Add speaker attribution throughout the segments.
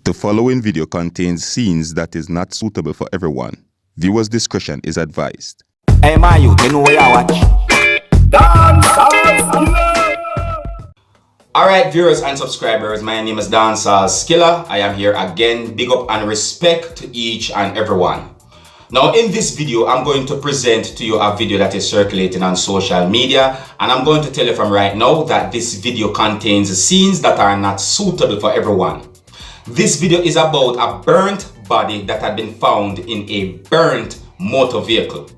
Speaker 1: The following video contains scenes that is not suitable for everyone. Viewers' discretion is advised.
Speaker 2: Hey man, you know what I watch? Dancehall skilla! Alright viewers and subscribers, my name is Dancehall skilla. I am here again. Big up and respect to each and everyone. Now in this video, I'm going to present to you a video that is circulating on social media, and I'm going to tell you from right now that this video contains scenes that are not suitable for everyone. This video is about a burnt body that had been found in a burnt motor vehicle.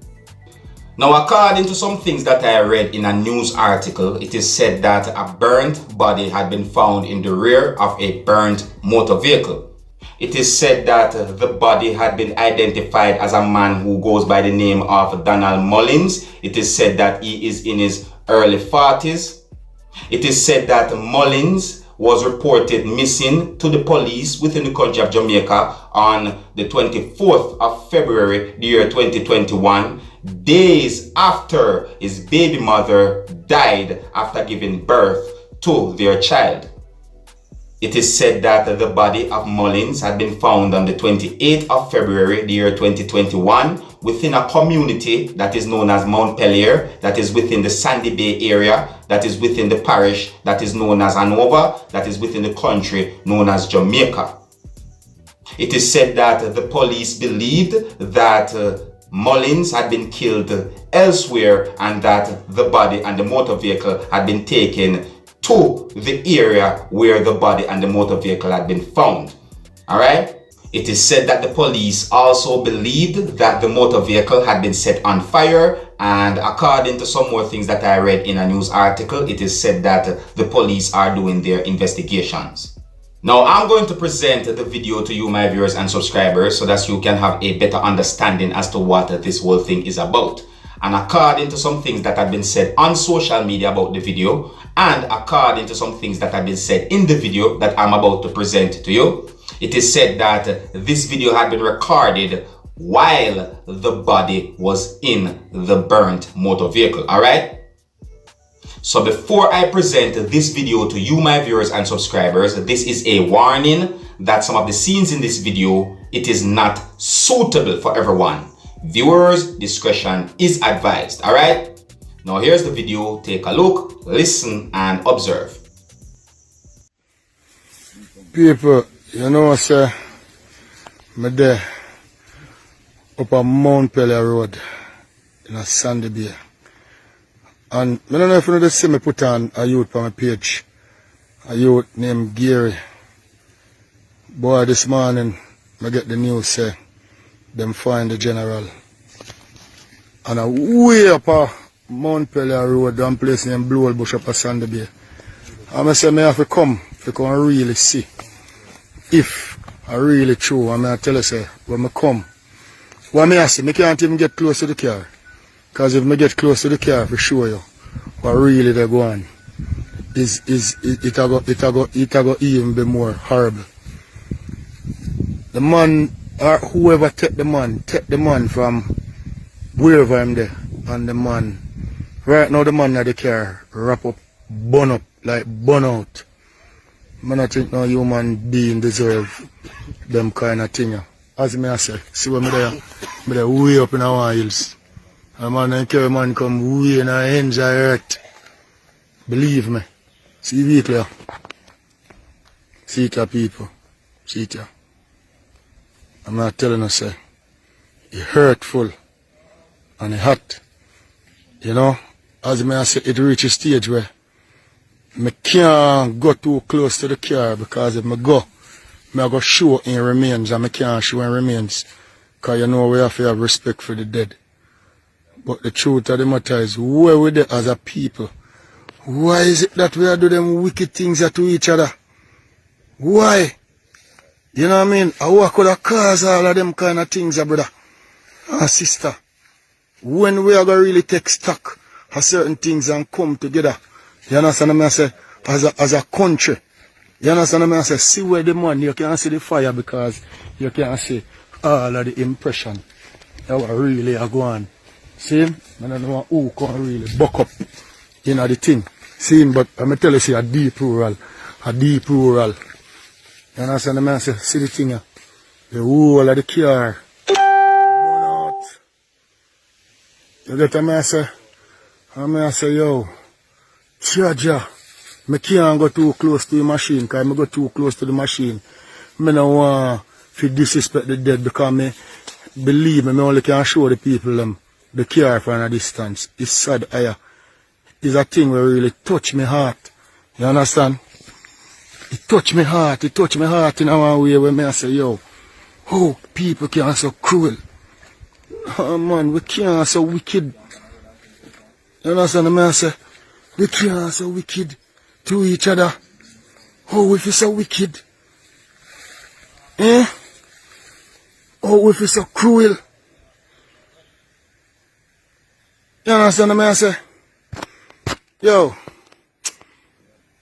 Speaker 2: Now, according to some things that I read in a news article, it is said that a burnt body had been found in the rear of a burnt motor vehicle. It is said that the body had been identified as a man who goes by the name of Donald Mullins. It is said that he is in his early 40s. It is said that Mullins was reported missing to the police within the country of Jamaica on the 24th of February, the year 2021, days after his baby mother died after giving birth to their child. It is said that the body of Mullins had been found on the 28th of February, the year 2021, within a community that is known as Mount Pelier, that is within the Sandy Bay area, that is within the parish that is known as Hanover, that is within the country known as Jamaica. It is said that the police believed that Mullins had been killed elsewhere and that the body and the motor vehicle had been taken to the area where the body and the motor vehicle had been found. Alright? It is said that the police also believed that the motor vehicle had been set on fire, and according to some more things that I read in a news article, it is said that the police are doing their investigations. Now, I'm going to present the video to you, my viewers and subscribers, so that you can have a better understanding as to what this whole thing is about. And according to some things that have been said on social media about the video, and according to some things that have been said in the video that I'm about to present to you, it is said that this video had been recorded while the body was in the burnt motor vehicle. Alright? So before I present this video to you, my viewers and subscribers, this is a warning that some of the scenes in this video, it is not suitable for everyone. Viewers' discretion is advised. Alright? Now here's the video. Take a look, listen and observe.
Speaker 3: People, you know, sir, I'm there up on Mount Pelier Road in a Sandy Bay. And I don't know if you know the see me put on a youth on my page. A youth named Gary. Boy, this morning I get the news say them find the general. And I way up a Mount Pelier Road, one place named Blue Old Bush up at Sandy Bay. And I say I have to come really see if I really true. And I tell you say when I come, what I say, I can't even get close to the car. Because if I get close to the car for show you what really they go on, it go even be more horrible. The man or whoever take the man from wherever I'm there, and the man right now the man at the car wrap up, burn up, like burn out. I don't think no human being deserve them kind of thing. As I say, see what me there way up in our hills. A man and carry man come way in our ends of earth. Believe me. See it here. See it here, people. See it here. I'm not telling you, say, it's hurtful and it's hot. You know, as I say, it reaches a stage where I can't go too close to the car, because if I go show in remains, and I can't show in remains, because you know we have to have respect for the dead. But the truth of the matter is, where we there as a people? Why is it that we are doing them wicked things to each other? Why? You know what I mean? What could have caused all of them kind of things, brother and sister? When we are going to really take stock of certain things and come together, you understand what I say? As a country, you understand what I say? See where the man, you can't see the fire because you can't see all of the impression that what really are going. See him? I don't know who can really buck up the thing. See him, but I'm going to tell you, see a deep rural. You understand the man say, see the thing here? The whole of the car. Burn out. You get the man say? And I say, yo, charger. I can't go too close to the machine, because I go too close to the machine. I don't want to disrespect the dead, because me believe me, I only can show the people them the car from a distance. It's sad, it's a thing where really touch my heart. You understand? It touch my heart in a way where I say, yo, oh, people can be so cruel. Oh man, we can't be so wicked. You understand? I say, we can't be so wicked to each other. Oh, if it's so wicked. Eh? Oh, if it's so cruel. You understand what I say? Yo,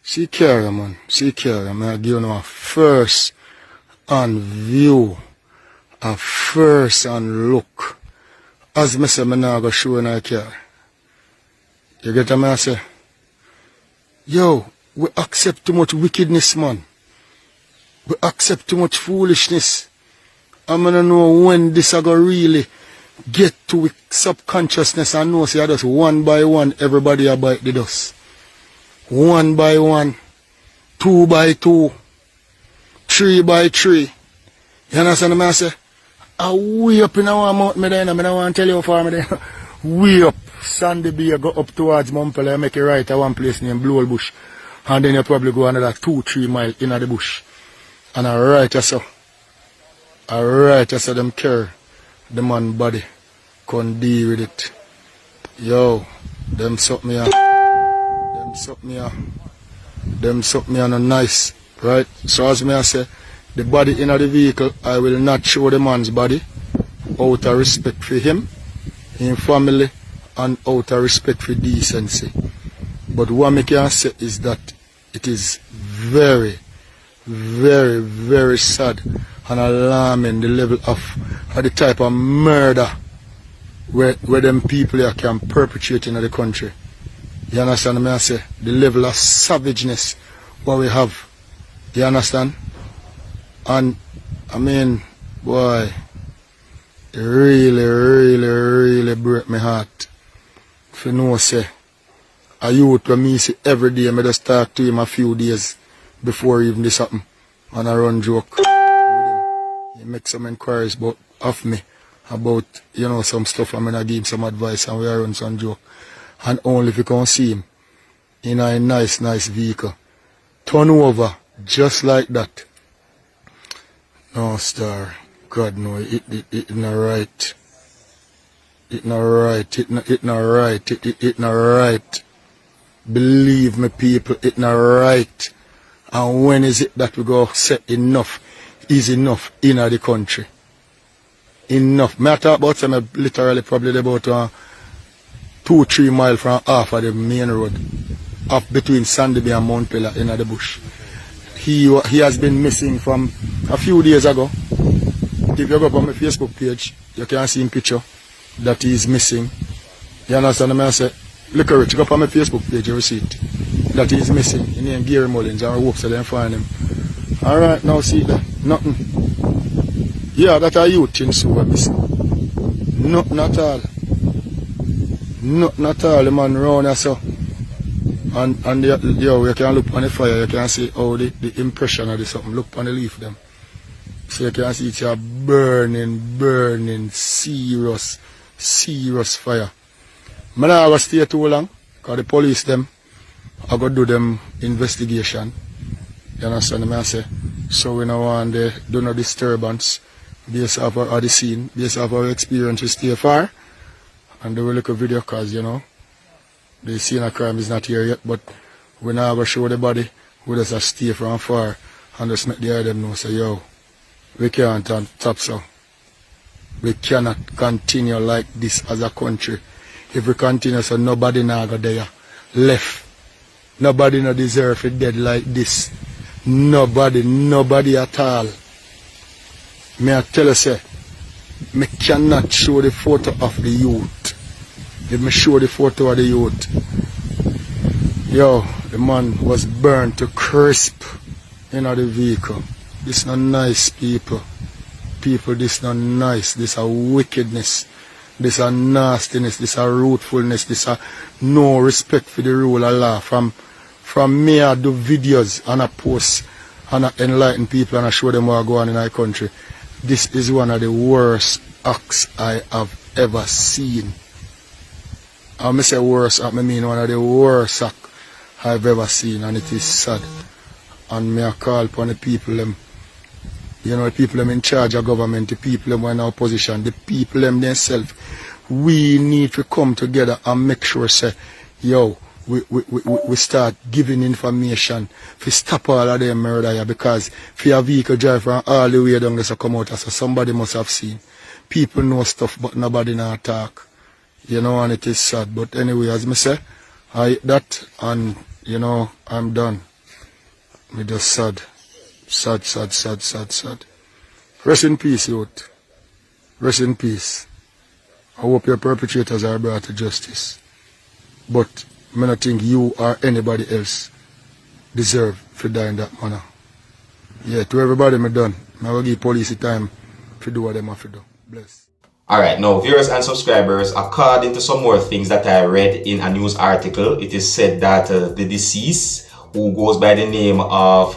Speaker 3: she carry, man. She carry. I give you a first on view, a first on look. As I say, I'm not going to show you care. You get what I say? Yo, we accept too much wickedness, man. We accept too much foolishness. I'm going to know when this is going to really get to subconsciousness and know, say, just one by one, everybody abide the dust. One by one, 2 by 2, 3 by 3. You understand what I say? I way up in our mouth, I don't want to tell you how far me there. Way up, Sandy Bay, go up towards Mumpele, make a right at one place named Blue Bush. And then you probably go another 2-3 miles in the bush. And I right so. I right so them care the man body. Can't deal with it. Yo, them suck me up. Them suck me on a nice, right? So as me I say, the body in the vehicle, I will not show the man's body out of respect for him, his family, and out of respect for decency. But what I can say is that it is very, very, very sad and alarming the level of the type of murder where them people here can perpetrate in the country. You understand what I say? The level of savageness what we have. You understand? And I mean, boy, it really, really, really broke my heart. If you know, say, a youth when me see every day, I just talk to him a few days before even this happen. And I run joke with him. He make some inquiries of me about, you know, some stuff. I'm gonna give him some advice and we run some joke. And only if you can see him in a nice vehicle. Turn over just like that. No, star. God no, it not right. It not right. It not right. It not right. Believe me, people, it not right. And when is it that we go say enough is enough in the country? Enough. Me I talk about some literally probably about 2-3 miles from half of the main road, off between Sandy Bay and Mount Pillar in the bush. He has been missing from a few days ago. If you go up on my Facebook page, you can see him picture that he is missing. You understand what I say? Look at it, go up on my Facebook page, you will see it. That he is missing. He named Gary Mullins, and I hope so they find him. Alright, now see that. Nothing. Yeah, that are youth things so we're missing. Nothing at all. Nothing at all, the man round here so. And yo, you can look on the fire, you can see how the impression of the something. Look on the leaf them. So you can see it's a burning, serious fire. I'm not going to stay too long, because the police them are going to do them investigation. You understand what I say? So we don't want to do no disturbance based off of the scene, based off our experience with stay far. And do a little video because, you know, the scene of crime is not here yet, but we're not going to show the body. We just stay from far and just make the them know, say, yo, we can't stop so. We cannot continue like this as a country. If we continue so nobody now go there left. Nobody no deserve to dead like this. Nobody at all. May I tell you, say, me cannot show the photo of the youth. If me show the photo of the youth, yo, the man was burned to crisp in the vehicle. This not nice, people. People, this not nice. This a wickedness. This a nastiness. This a rootfulness. This a no respect for the rule of law. From me, I do videos and I post and I enlighten people and I show them what go on in our country. This is one of the worst acts I have ever seen. And I say worst act, I mean one of the worst acts I've ever seen, and it is sad. And me I call upon the people them, you know, the people them in charge of government, the people them in opposition, the people them themselves. We need to come together and make sure say, yo, we start giving information to stop all of them murder here, because if your vehicle drive from all the way down there to come out, so somebody must have seen. People know stuff but nobody not talk. You know, and it is sad. But anyway, as I say, I eat that and you know, I'm done. Me just sad. Sad, sad, sad, sad, sad. Rest in peace, youth. Rest in peace. I hope your perpetrators are brought to justice. But I don't think you or anybody else deserve to die in that manner. Yeah, to everybody me done. I will give police the time to do what they have to do. Bless.
Speaker 2: Alright, now viewers and subscribers, according to some more things that I read in a news article, it is said that the deceased, who goes by the name of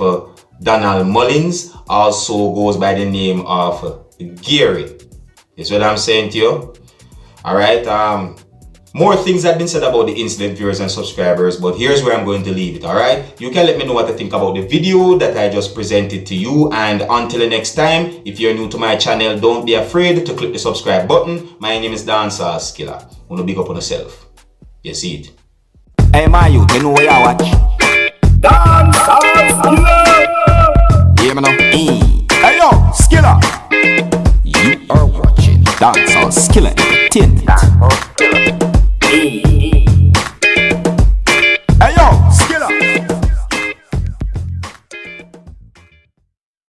Speaker 2: Donald Mullins, also goes by the name of Gary. That's what I'm saying to you. Alright, more things have been said about the incident, viewers and subscribers, but here's where I'm going to leave it, alright? You can let me know what you think about the video that I just presented to you, and until the next time, if you're new to my channel, don't be afraid to click the subscribe button. My name is Dancehall Skilla. Wanna big up on yourself. You see it.
Speaker 4: Hey, my youth, you know where you watch?
Speaker 3: Dancehall Skilla!
Speaker 4: Yeah, man. Hey, yo, Skilla! You are watching Dancehall Skilla Entertainment.